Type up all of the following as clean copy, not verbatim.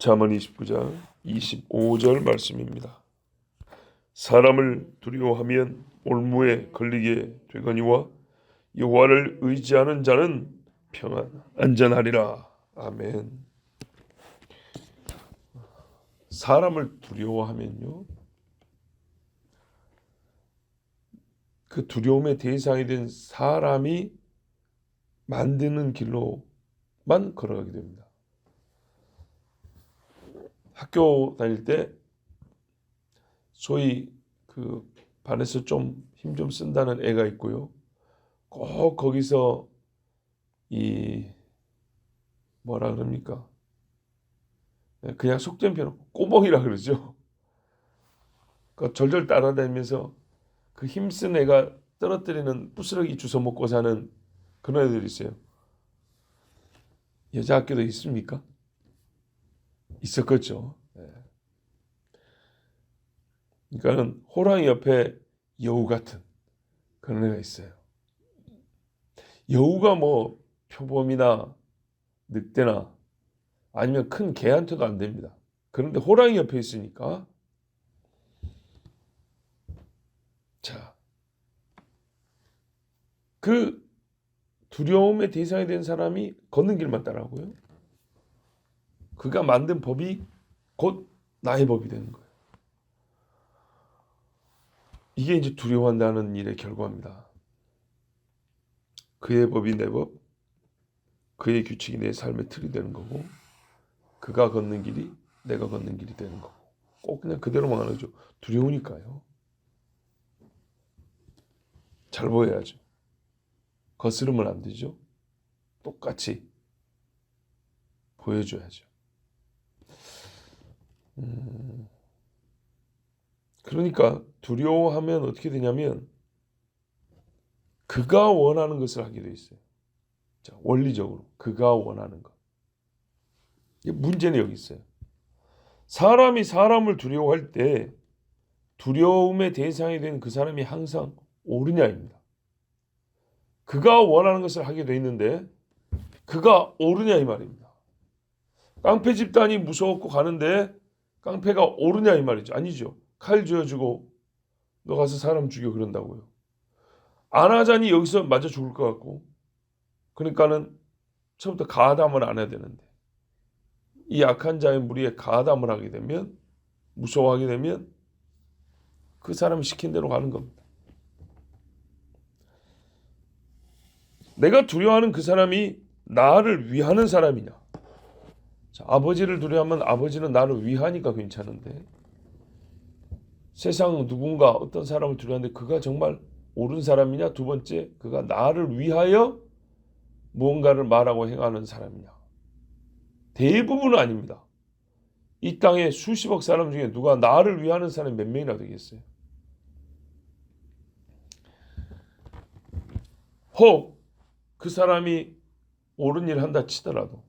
잠언 29장 25절 말씀입니다. 사람을 두려워하면 올무에 걸리게 되거니와 여호와를 의지하는 자는 평안 안전하리라. 아멘. 사람을 두려워하면요, 그 두려움의 대상이 된 사람이 만드는 길로만 걸어가게 됩니다. 학교 다닐 때 소위 그 반에서 좀 힘 좀 쓴다는 애가 있고요. 꼭 거기서 이 뭐라 그럽니까? 그냥 속된 표현 꼬봉이라 그러죠. 그 절절 따라다니면서 그 힘쓴 애가 떨어뜨리는 부스러기 주워 먹고 사는 그런 애들이 있어요. 여자 학교도 있습니까? 있었겠죠. 그러니까는 호랑이 옆에 여우 같은 그런 애가 있어요. 여우가 뭐 표범이나 늑대나 아니면 큰 개한테도 안 됩니다. 그런데 호랑이 옆에 있으니까 자, 그 두려움의 대상이 된 사람이 걷는 길만 따라가고요. 그가 만든 법이 곧 나의 법이 되는 거예요. 이게 이제 두려워한다는 일의 결과입니다. 그의 법이 내 법, 그의 규칙이 내 삶의 틀이 되는 거고, 그가 걷는 길이 내가 걷는 길이 되는 거고, 꼭 그냥 그대로만 하는 거죠. 두려우니까요. 잘 보여야죠. 거스르면 안 되죠. 똑같이 보여줘야죠. 그러니까 두려워하면 어떻게 되냐면 그가 원하는 것을 하게 돼 있어요. 자, 원리적으로 그가 원하는 것. 문제는 여기 있어요. 사람이 사람을 두려워할 때 두려움의 대상이 된 그 사람이 항상 옳으냐입니다. 그가 원하는 것을 하게 돼 있는데 그가 옳으냐 이 말입니다. 깡패 집단이 무서웠고 가는데 깡패가 옳으냐 이 말이죠. 아니죠. 칼 쥐어주고 너 가서 사람 죽여 그런다고요. 안 하자니 여기서 맞아 죽을 것 같고, 그러니까는 처음부터 가담을 안 해야 되는데 이 약한 자의 무리에 가담을 하게 되면, 무서워하게 되면 그 사람이 시킨 대로 가는 겁니다. 내가 두려워하는 그 사람이 나를 위하는 사람이냐. 자, 아버지를 두려워하면 아버지는 나를 위하니까 괜찮은데, 세상 누군가 어떤 사람을 두려워하는데 그가 정말 옳은 사람이냐, 두 번째 그가 나를 위하여 무언가를 말하고 행하는 사람이냐. 대부분은 아닙니다. 이 땅에 수십억 사람 중에 누가 나를 위하는 사람이 몇 명이나 되겠어요? 혹 그 사람이 옳은 일을 한다 치더라도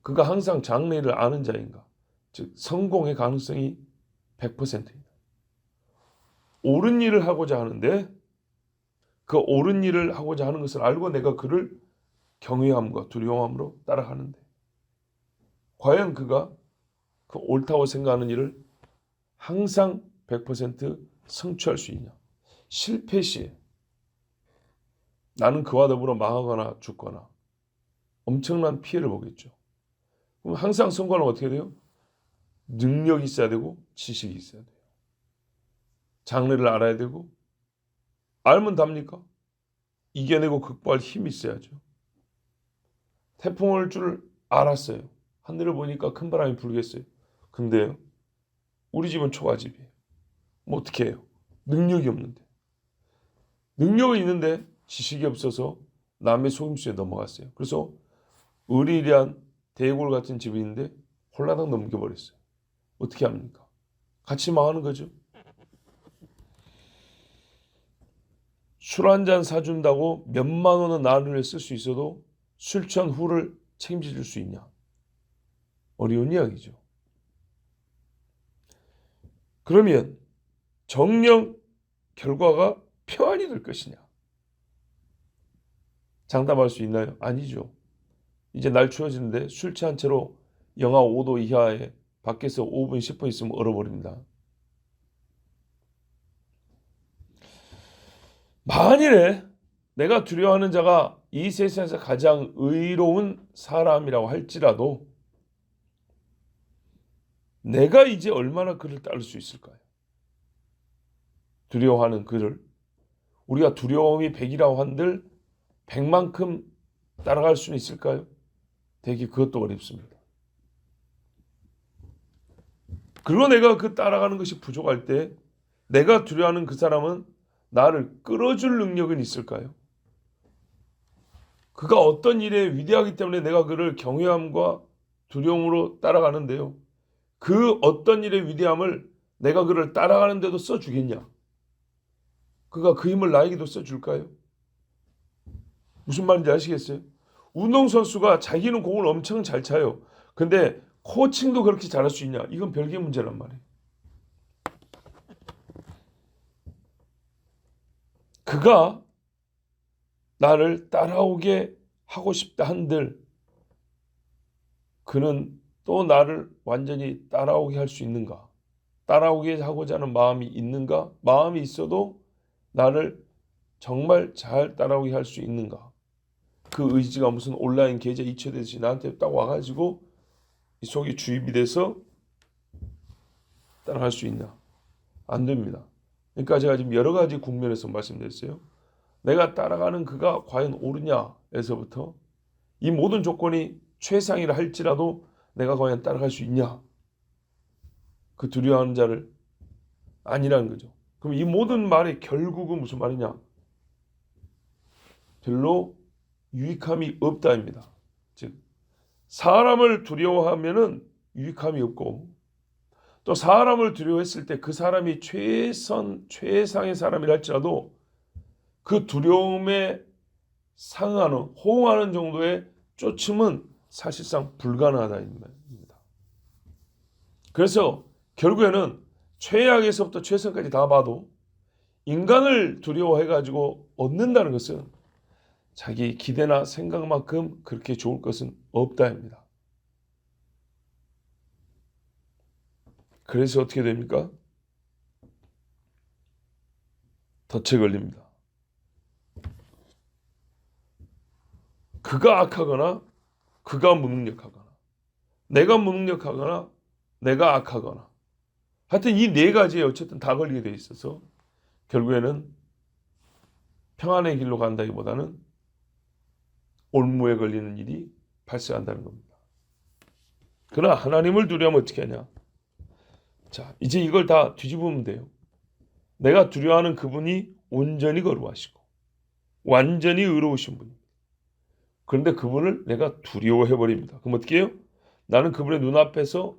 그가 항상 장래를 아는 자인가? 즉 성공의 가능성이 100%입니다. 옳은 일을 하고자 하는데 그 옳은 일을 하고자 하는 것을 알고 내가 그를 경외함과 두려움으로 따라가는데 과연 그가 그 옳다고 생각하는 일을 항상 100% 성취할 수 있냐? 실패 시에 나는 그와 더불어 망하거나 죽거나 엄청난 피해를 보겠죠. 그럼 항상 성공하려면 어떻게 돼요? 능력이 있어야 되고 지식이 있어야 돼요. 장래를 알아야 되고, 알면 답니까? 이겨내고 극복할 힘이 있어야죠. 태풍 올 줄 알았어요. 하늘을 보니까 큰 바람이 불겠어요. 근데요, 우리 집은 초가집이에요. 뭐 어떻게 해요? 능력이 없는데. 능력이 있는데 지식이 없어서 남의 속임수에 넘어갔어요. 그래서 의리리한 대골 같은 집이 있는데 홀라당 넘겨버렸어요. 어떻게 합니까? 같이 망하는 거죠. 술 한 잔 사준다고 몇만 원은 나를 쓸 수 있어도 술 취한 후를 책임져 줄 수 있냐? 어려운 이야기죠. 그러면 정령 결과가 평안이 될 것이냐? 장담할 수 있나요? 아니죠. 이제 날 추워지는데 술 취한 채로 영하 5도 이하에 밖에서 5분 10분 있으면 얼어버립니다. 만일에 내가 두려워하는 자가 이 세상에서 가장 의로운 사람이라고 할지라도 내가 이제 얼마나 그를 따를 수 있을까요? 두려워하는 그를 우리가 두려움이 100이라고 한들 100만큼 따라갈 수는 있을까요? 되게 그것도 어렵습니다. 그리고 내가 그 따라가는 것이 부족할 때 내가 두려워하는 그 사람은 나를 끌어줄 능력은 있을까요? 그가 어떤 일에 위대하기 때문에 내가 그를 경외함과 두려움으로 따라가는데요. 그 어떤 일의 위대함을 내가 그를 따라가는데도 써주겠냐? 그가 그 힘을 나에게도 써줄까요? 무슨 말인지 아시겠어요? 운동선수가 자기는 공을 엄청 잘 차요. 근데 코칭도 그렇게 잘할 수 있냐? 이건 별개의 문제란 말이에요. 그가 나를 따라오게 하고 싶다 한들 그는 또 나를 완전히 따라오게 할 수 있는가? 따라오게 하고자 하는 마음이 있는가? 마음이 있어도 나를 정말 잘 따라오게 할 수 있는가? 그 의지가 무슨 온라인 계좌 이체되듯이 나한테 딱 와가지고 이 속이 주입이 돼서 따라갈 수 있나? 안 됩니다. 그러니까 제가 지금 여러 가지 국면에서 말씀드렸어요. 내가 따라가는 그가 과연 옳으냐에서부터 이 모든 조건이 최상이라 할지라도 내가 과연 따라갈 수 있냐? 그 두려워하는 자를 아니라는 거죠. 그럼 이 모든 말의 결국은 무슨 말이냐? 별로 유익함이 없다입니다. 즉 사람을 두려워하면은 유익함이 없고 또 사람을 두려워했을 때 그 사람이 최상의 사람이라 할지라도 그 두려움에 상하는 호응하는 정도의 쫓음은 사실상 불가능하다 입니다. 그래서 결국에는 최악에서부터 최선까지 다 봐도 인간을 두려워해가지고 얻는다는 것은 자기 기대나 생각만큼 그렇게 좋을 것은 없다입니다. 그래서 어떻게 됩니까? 덫에 걸립니다. 그가 악하거나 그가 무능력하거나 내가 무능력하거나 내가 악하거나 하여튼 이 네 가지에 어쨌든 다 걸리게 돼 있어서 결국에는 평안의 길로 간다기보다는 올무에 걸리는 일이 발생한다는 겁니다. 그러나 하나님을 두려워하면 어떻게 하냐? 자, 이제 이걸 다 뒤집으면 돼요. 내가 두려워하는 그분이 온전히 거룩하시고 완전히 의로우신 분입니다. 그런데 그분을 내가 두려워해버립니다. 그럼 어떻게 해요? 나는 그분의 눈앞에서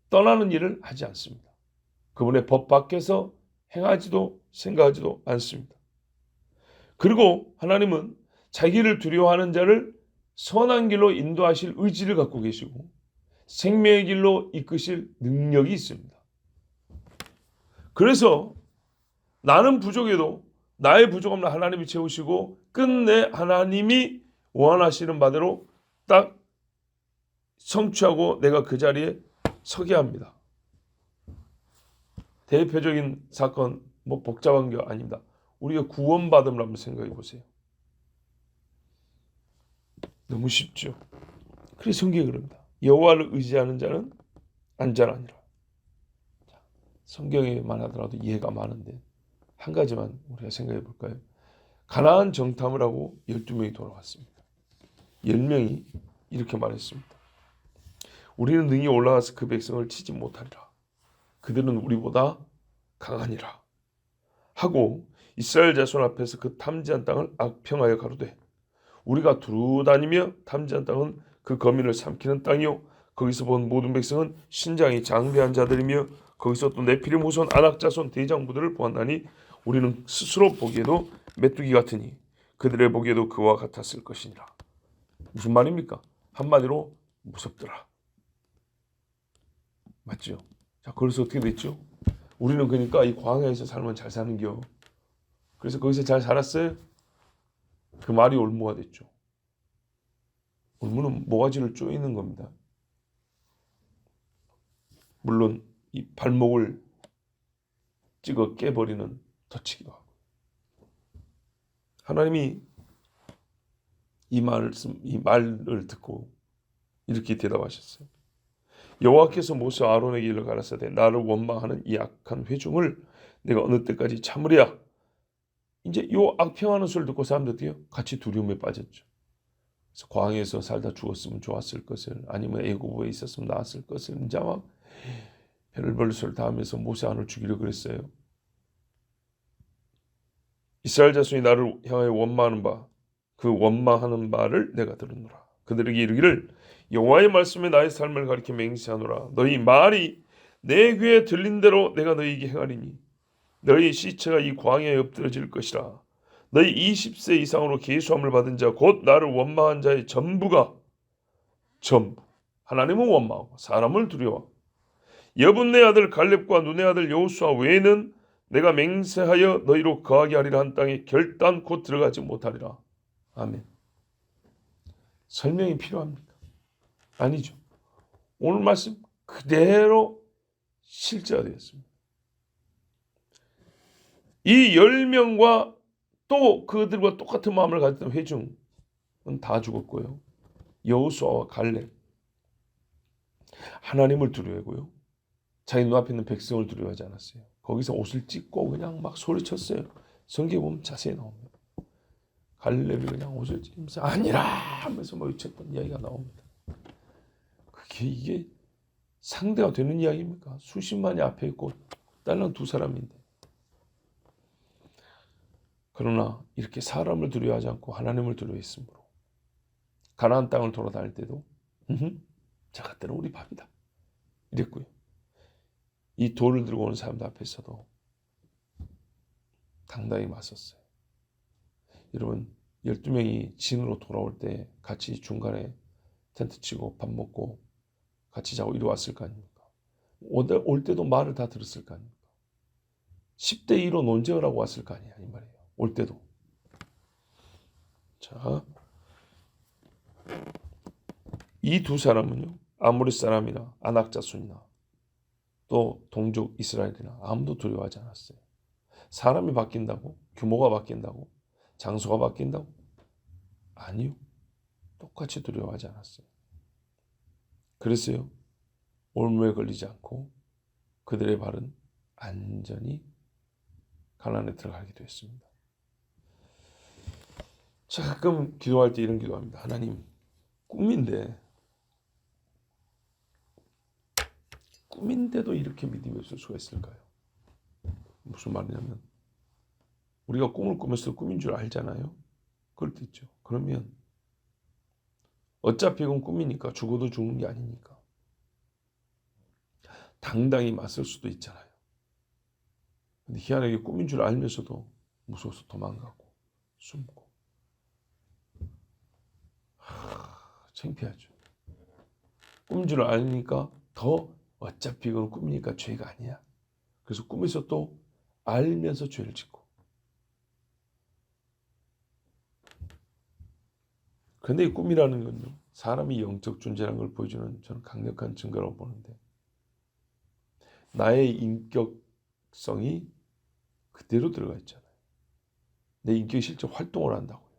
떠나는 일을 하지 않습니다. 그분의 법 밖에서 행하지도 생각하지도 않습니다. 그리고 하나님은 자기를 두려워하는 자를 선한 길로 인도하실 의지를 갖고 계시고 생명의 길로 이끄실 능력이 있습니다. 그래서 나는 부족해도 나의 부족함을 하나님이 채우시고 끝내 하나님이 원하시는 바대로 딱 성취하고 내가 그 자리에 서게 합니다. 대표적인 사건 뭐 복잡한 게 아닙니다. 우리가 구원받음을 한번 생각해 보세요. 너무 쉽죠. 그래서 성경이 그럽니다. 여호와를 의지하는 자는 안전하니라. 성경에만 하더라도 이해가 많은데 한 가지만 우리가 생각해 볼까요? 가나안 정탐을 하고 12명이 돌아왔습니다. 10명이 이렇게 말했습니다. 우리는 능히 올라가서 그 백성을 치지 못하리라. 그들은 우리보다 강하니라. 하고 이스라엘 자손 앞에서 그 탐지한 땅을 악평하여 가로되 우리가 두루 다니며 탐지한 땅은 그 거민을 삼키는 땅이요 거기서 본 모든 백성은 신장이 장대한 자들이며 거기서 또 네피림 후손 아낙 자손 대장부들을 보았나니 우리는 스스로 보기에도 메뚜기 같으니 그들의 보기에도 그와 같았을 것이니라. 무슨 말입니까? 한마디로 무섭더라. 맞죠? 자, 그래서 어떻게 됐죠? 우리는 그러니까 이 광야에서 살면 잘 사는겨. 그래서 거기서 잘 살았어요? 그 말이 올무가 됐죠. 올무는 모가지를 쪼이는 겁니다. 물론 이 발목을 찍어 깨버리는 덫이기도 하고. 하나님이 이 말을 듣고 이렇게 대답하셨어요. 여호와께서 모세 아론에게 일러 가라사대 나를 원망하는 이 악한 회중을 내가 어느 때까지 참으랴. 이제 요 악평하는 소리를 듣고 사람들이요 같이 두려움에 빠졌죠. 그래서 광야에서 살다 죽었으면 좋았을 것을, 아니면 애굽에 있었으면 나았을 것을, 이제 막 별별 소리를 다 하면서 모세 아론을 죽이려고 그랬어요. 이스라엘 자손이 나를 향하여 원망하는 바, 그 원망하는 말을 내가 들었노라. 그들에게 이르기를 여호와의 말씀에 나의 삶을 가리켜 맹세하노라. 너희 말이 내 귀에 들린 대로 내가 너희에게 행하리니 너희 시체가 이 광야에 엎드러질 것이라. 너희 20세 이상으로 계수함을 받은 자 곧 나를 원망한 자의 전부 하나님은 원망하고 사람을 두려워 여분네 아들 갈렙과 눈의 아들 여호수아 외에는 내가 맹세하여 너희로 거하게 하리라 한 땅에 결단코 들어가지 못하리라. 아멘. 설명이 필요합니까? 아니죠. 오늘 말씀 그대로 실제가 되었습니다. 이 10명과 또 그들과 똑같은 마음을 가졌던 회중은 다 죽었고요. 여호수아와 갈렙 하나님을 두려워하고요. 자기 눈앞에 있는 백성을 두려워하지 않았어요. 거기서 옷을 찢고 그냥 막 소리쳤어요. 성경에 보면 자세히 나옵니다. 갈렙이 그냥 옷을 찢으면서 아니라 하면서 뭐 외쳤던 이야기가 나옵니다. 이게 상대가 되는 이야기입니까? 수십만이 앞에 있고 딸랑 두 사람인데. 그러나 이렇게 사람을 두려워하지 않고 하나님을 두려워했으므로 가나안 땅을 돌아다닐 때도 저 같들은 우리 밥이다 이랬고요. 이 돌을 들고 오는 사람들 앞에서도 당당히 맞섰어요. 여러분 12명이 진으로 돌아올 때 같이 중간에 텐트 치고 밥 먹고 같이 자고 이리 왔을 거 아닙니까? 올 때도 말을 다 들었을 거 아닙니까? 10대 2로 논쟁을 하고 왔을 거 아니야 이 말이에요. 올 때도. 자, 이 두 사람은요 아모리 사람이나 아낙 자손이나 또 동족 이스라엘이나 아무도 두려워하지 않았어요. 사람이 바뀐다고? 규모가 바뀐다고? 장소가 바뀐다고? 아니요. 똑같이 두려워하지 않았어요. 그랬어요. 올무에 걸리지 않고 그들의 발은 안전히 가나안에 들어가게 되었습니다. 자, 가끔 기도할 때 이런 기도합니다. 하나님, 꿈인데도 이렇게 믿음이 없을 수가 있을까요? 무슨 말이냐면 우리가 꿈을 꾸면서 꿈인 줄 알잖아요. 그럴 때 있죠. 그러면 어차피 이건 꿈이니까 죽어도 죽는 게 아니니까 당당히 맞설 수도 있잖아요. 근데 희한하게 꿈인 줄 알면서도 무서워서 도망가고 숨고 창피하죠. 꿈인 줄 아니까 더 어차피 이건 꿈이니까 죄가 아니야. 그래서 꿈에서 또 알면서 죄를 짓고. 그런데 이 꿈이라는 건요. 사람이 영적 존재라는 걸 보여주는 저는 강력한 증거라고 보는데 나의 인격성이 그대로 들어가 있잖아요. 내 인격이 실제 활동을 한다고요.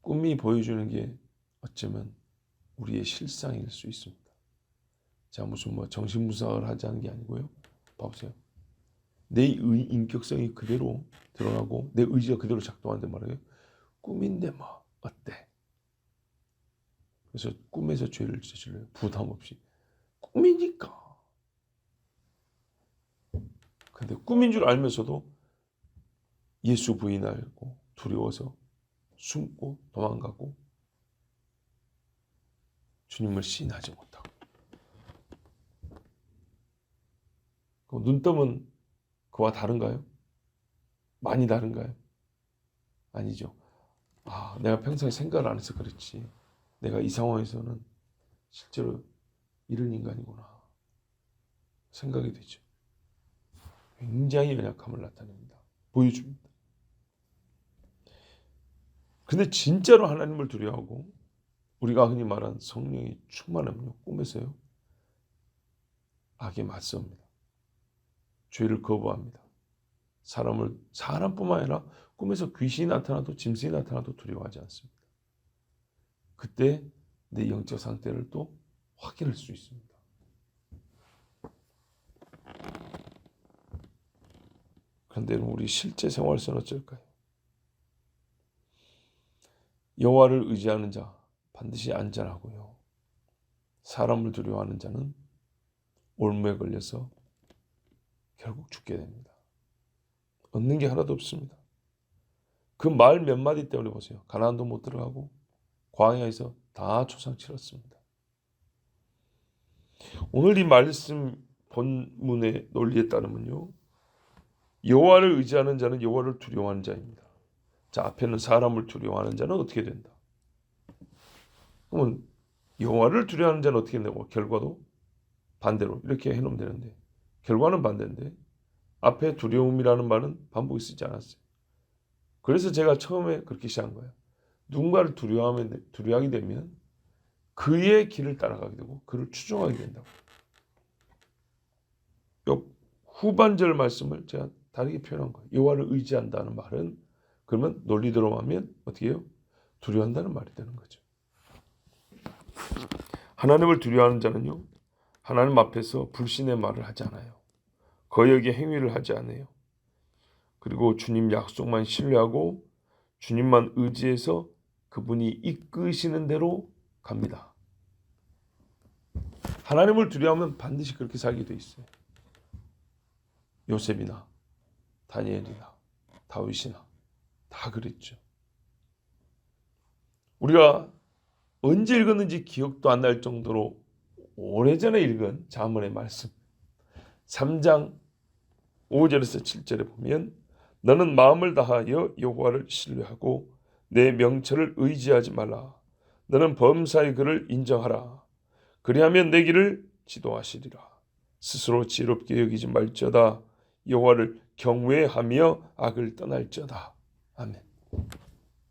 꿈이 보여주는 게 어쩌면 우리의 실상일 수 있습니다. 제가 무슨 정신분석을 하자는 게 아니고요. 봐보세요. 내 인격성이 그대로 드러나고 내 의지가 그대로 작동하는데 말이에요. 꿈인데 뭐 어때? 그래서 꿈에서 죄를 지으려고 부담 없이 꿈이니까. 근데 꿈인 줄 알면서도 예수 부인하고 두려워서 숨고 도망가고 주님을 시인하지 못하고. 눈떠면 그와 다른가요? 많이 다른가요? 아니죠. 내가 평소에 생각을 안 해서 그렇지. 내가 이 상황에서는 실제로 이런 인간이구나 생각이 되죠. 굉장히 연약함을 나타냅니다. 보여줍니다. 근데 진짜로 하나님을 두려워하고 우리가 흔히 말하는 성령이 충만하면요, 꿈에서요 악에 맞섭니다. 죄를 거부합니다. 사람뿐만 아니라 꿈에서 귀신이 나타나도 짐승이 나타나도 두려워하지 않습니다. 그때 내 영적 상태를 또 확인할 수 있습니다. 그런데 우리 실제 생활에서는 어쩔까요? 여호와를 의지하는 자 반드시 안전하고요. 사람을 두려워하는 자는 올무에 걸려서 결국 죽게 됩니다. 얻는 게 하나도 없습니다. 그 말 몇 마디 때문에 보세요. 가나안도 못 들어가고 광야에서 다 초상 치렀습니다. 오늘 이 말씀 본문의 논리에 따르면요, 여호와를 의지하는 자는 여호와를 두려워하는 자입니다. 자, 앞에는 사람을 두려워하는 자는 어떻게 된다? 그러면 여호와를 두려워하는 자는 어떻게 된다고? 결과도 반대로 이렇게 해놓으면 되는데 결과는 반대인데 앞에 두려움이라는 말은 반복이 쓰지 않았어요. 그래서 제가 처음에 그렇게 시작한 거예요. 누군가를 두려워하게 되면 그의 길을 따라가게 되고 그를 추종하게 된다고. 후반절 말씀을 제가 다르게 표현한 거예요. 여호와를 의지한다는 말은 그러면 논리대로 하면 어떻게 해요? 두려워한다는 말이 되는 거죠. 하나님을 두려워하는 자는요, 하나님 앞에서 불신의 말을 하지 않아요. 거역의 행위를 하지 않아요. 그리고 주님 약속만 신뢰하고 주님만 의지해서 그분이 이끄시는 대로 갑니다. 하나님을 두려워하면 반드시 그렇게 살게 돼 있어요. 요셉이나 다니엘이나 다윗이나 다 그랬죠. 우리가 언제 읽었는지 기억도 안 날 정도로 오래전에 읽은 잠언의 말씀 3장 5절에서 7절에 보면 너는 마음을 다하여 여호와를 신뢰하고 내 명철을 의지하지 말라. 너는 범사의 그를 인정하라. 그리하면 내 길을 지도하시리라. 스스로 지혜롭게 여기지 말지어다. 여호와를 경외하며 악을 떠날지어다. 아멘.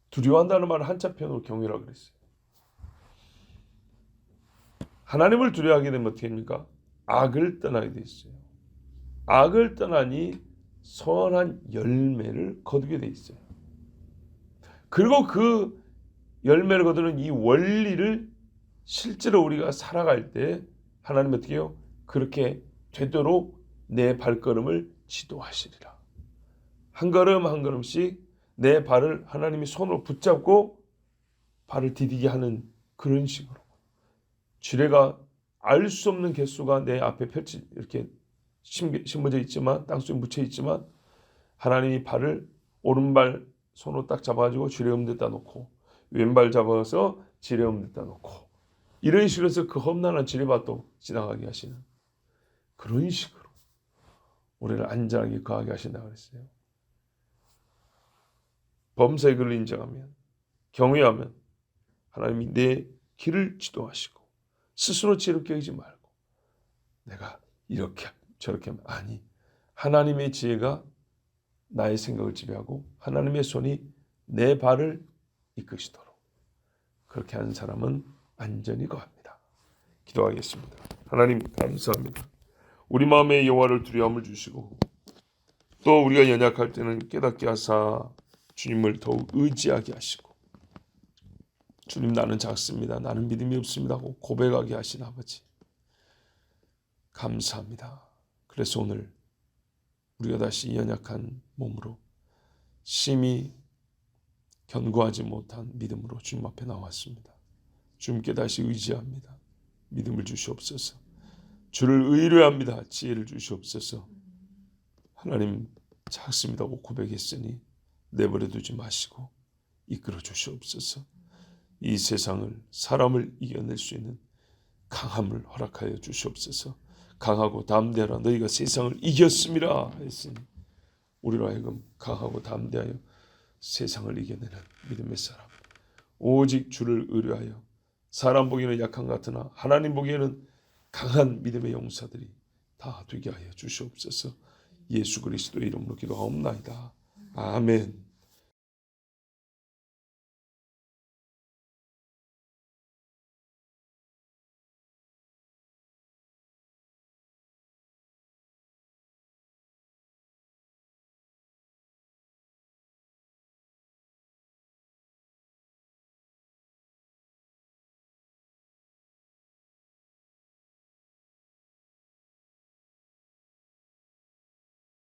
두려워한다는 말은 한자 표현으로 경외라고 그랬어요. 하나님을 두려워하게 되면 어떻게 됩니까? 악을 떠나게 돼 있어요. 악을 떠나니 선한 열매를 거두게 돼 있어요. 그리고 그 열매를 거두는 이 원리를 실제로 우리가 살아갈 때 하나님 어떻게 해요? 그렇게 되도록 내 발걸음을 지도하시리라. 한 걸음 한 걸음씩 내 발을 하나님이 손으로 붙잡고 발을 디디게 하는 그런 식으로 지뢰가 알 수 없는 개수가 내 앞에 이렇게 심어져 있지만 땅속에 묻혀 있지만 하나님이 발을 오른발 손으로 딱 잡아가지고 지뢰 없는 데다 놓고 왼발 잡아서 지뢰 없는 데다 놓고 이런 식으로 해서 그 험난한 지뢰밭도 지나가게 하시는 그런 식으로 우리를 안전하게 거하게 하신다고 그랬어요. 범사의 글을 인정하면 경외하면 하나님이 내 길을 지도하시고 스스로 지혜롭게 여기지 말고 내가 이렇게 저렇게 하면 아니 하나님의 지혜가 나의 생각을 지배하고 하나님의 손이 내 발을 이끄시도록 그렇게 하는 사람은 안전히 거합니다. 기도하겠습니다. 하나님 감사합니다. 우리 마음에 여호와를 두려움을 주시고 또 우리가 연약할 때는 깨닫게 하사 주님을 더욱 의지하게 하시고 주님 나는 작습니다. 나는 믿음이 없습니다 하고 고백하게 하신 아버지 감사합니다. 그래서 오늘 우리가 다시 연약한 몸으로 심히 견고하지 못한 믿음으로 주님 앞에 나왔습니다. 주님께 다시 의지합니다. 믿음을 주시옵소서. 주를 의뢰합니다. 지혜를 주시옵소서. 하나님 작습니다고 고백했으니 내버려 두지 마시고 이끌어 주시옵소서. 이 세상을 사람을 이겨낼 수 있는 강함을 허락하여 주시옵소서. 강하고 담대하라 너희가 세상을 이겼음이라 했으니 우리로 하여금 강하고 담대하여 세상을 이겨내는 믿음의 사람 오직 주를 의뢰하여 사람 보기에는 약한 것 같으나 하나님 보기에는 강한 믿음의 용사들이 다 되게 하여 주시옵소서. 예수 그리스도의 이름으로 기도하옵나이다. 아멘.